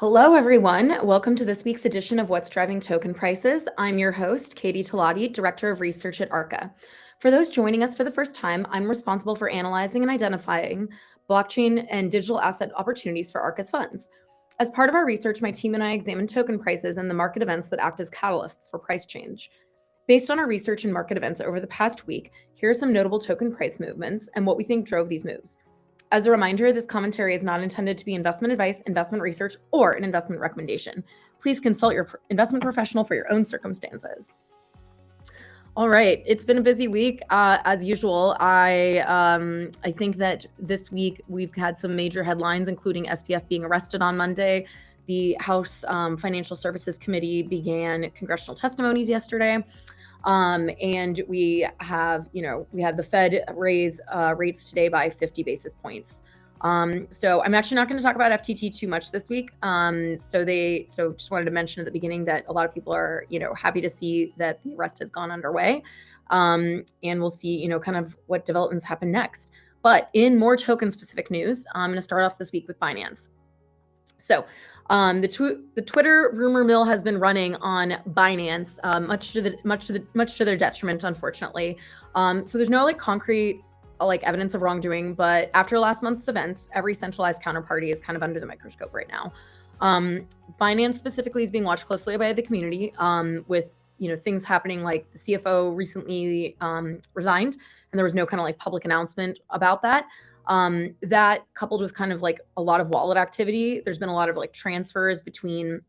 Hello, everyone. Welcome to this week's edition of What's Driving Token Prices. I'm your host, Katie Talati, Director of Research at ARCA. For those joining us for the first time, I'm responsible for analyzing and identifying blockchain and digital asset opportunities for ARCA's funds. As part of our research, my team and I examine token prices and the market events that act as catalysts for price change. Based on our research and market events over the past week, here are some notable token price movements and what we think drove these moves. As a reminder, this commentary is not intended to be investment advice, investment research, or an investment recommendation. Please consult your investment professional for your own circumstances. All right, it's been a busy week as usual. I think that this week we've had some major headlines, including SPF being arrested on Monday. The House Financial Services Committee began congressional testimonies yesterday. And we had the Fed raise rates today by 50 basis points. So I'm actually not going to talk about FTT too much this week. So just wanted to mention at the beginning that a lot of people are, happy to see that the arrest has gone underway. And we'll see, kind of what developments happen next. But in more token specific news, I'm going to start off this week with Binance. So the Twitter rumor mill has been running on Binance, much to their detriment, unfortunately. So there's no concrete evidence of wrongdoing, but after last month's events, every centralized counterparty is kind of under the microscope right now. Binance specifically is being watched closely by the community, with things happening like the CFO recently resigned, and there was no kind of public announcement about that. That coupled with kind of a lot of wallet activity, there's been a lot of transfers between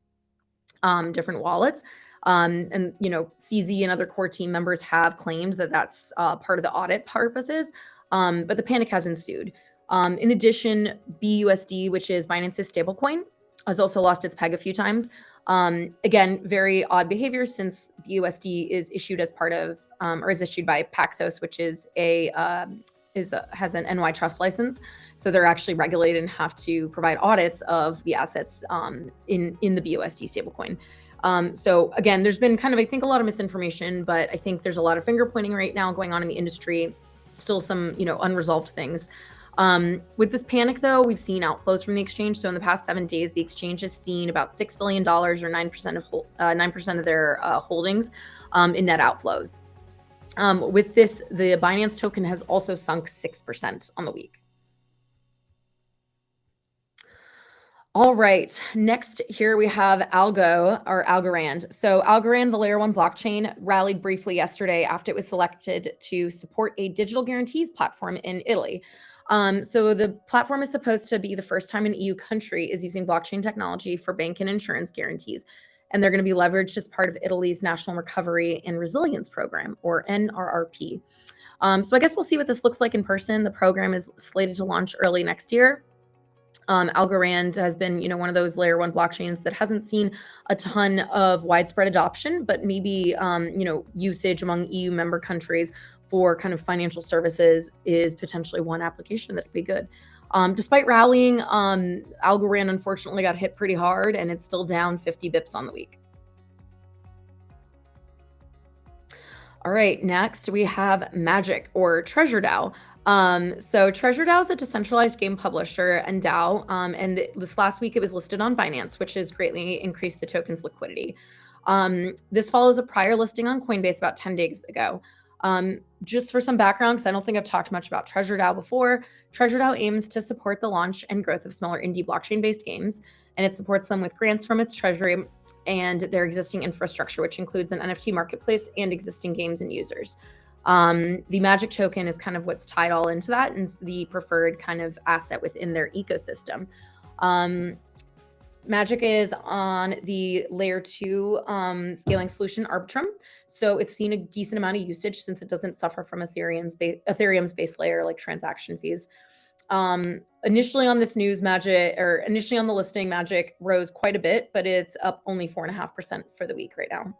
different wallets. And CZ and other core team members have claimed that that's part of the audit purposes. But the panic has ensued. In addition, BUSD, which is Binance's stablecoin, has also lost its peg a few times. Again, very odd behavior since BUSD is issued as part of or is issued by Paxos, which is has an NY trust license. So they're actually regulated and have to provide audits of the assets in the BUSD stablecoin. So again, there's been kind of, I think, a lot of misinformation, but I think there's a lot of finger pointing right now going on in the industry. Still some, unresolved things. With this panic, though, we've seen outflows from the exchange. So in the past 7 days, the exchange has seen about $6 billion or 9% of their holdings in net outflows. With this, the Binance token has also sunk 6% on the week. All right, next here we have ALGO or Algorand. So Algorand, the layer 1 blockchain, rallied briefly yesterday after it was selected to support a digital guarantees platform in Italy. So the platform is supposed to be the first time an EU country is using blockchain technology for bank and insurance guarantees. And they're going to be leveraged as part of Italy's National Recovery and Resilience Program, or NRRP. So I guess we'll see what this looks like in person. The program is slated to launch early next year. Algorand has been, one of those layer 1 blockchains that hasn't seen a ton of widespread adoption, but maybe, usage among EU member countries for kind of financial services is potentially one application that could be good. Despite rallying, Algorand unfortunately got hit pretty hard, and it's still down 50 bips on the week. All right, next we have Magic or Treasure DAO. So Treasure DAO is a decentralized game publisher and DAO, and this last week it was listed on Binance, which has greatly increased the token's liquidity. This follows a prior listing on Coinbase about 10 days ago. Just for some background, because I don't think I've talked much about Treasure DAO before, Treasure DAO aims to support the launch and growth of smaller indie blockchain-based games, and it supports them with grants from its treasury and their existing infrastructure, which includes an NFT marketplace and existing games and users. The Magic token is kind of what's tied all into that and is the preferred kind of asset within their ecosystem. Magic is on the layer 2 scaling solution Arbitrum. So it's seen a decent amount of usage since it doesn't suffer from Ethereum's base layer like transaction fees. Initially on this news, initially on the listing, Magic rose quite a bit, but it's up only 4.5% for the week right now.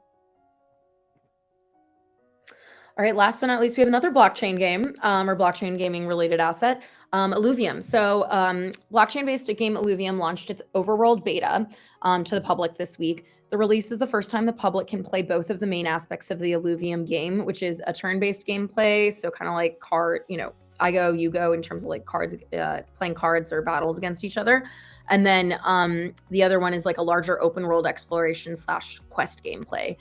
All right, last but not least, we have another blockchain game or blockchain gaming related asset, Illuvium. So blockchain-based game Illuvium launched its overworld beta to the public this week. The release is the first time the public can play both of the main aspects of the Illuvium game, which is a turn-based gameplay, so kind of like I go, you go in terms of like cards, playing cards or battles against each other. And then the other one is like a larger open world exploration / quest gameplay,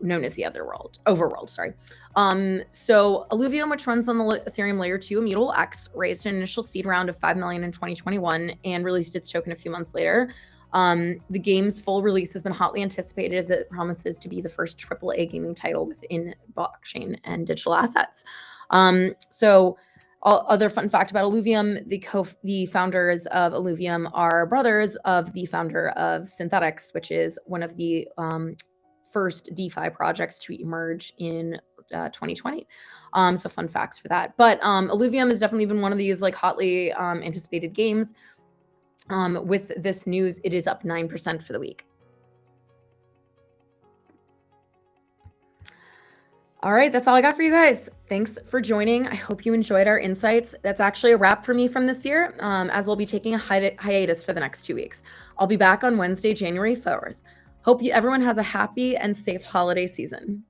known as the overworld, sorry. So Alluvium, which runs on the Ethereum layer 2 Immutable X, raised an initial seed round of 5 million in 2021 and released its token a few months later. The game's full release has been hotly anticipated as it promises to be the first AAA gaming title within blockchain and digital assets. So other fun fact about Alluvium, the founders of Alluvium are brothers of the founder of Synthetics, which is one of the first DeFi projects to emerge in 2020. So fun facts for that. But Alluvium has definitely been one of these like hotly anticipated games. With this news, it is up 9% for the week. All right, that's all I got for you guys. Thanks for joining. I hope you enjoyed our insights. That's actually a wrap for me from this year, as we'll be taking a hiatus for the next 2 weeks. I'll be back on Wednesday, January 4th. Hope everyone has a happy and safe holiday season.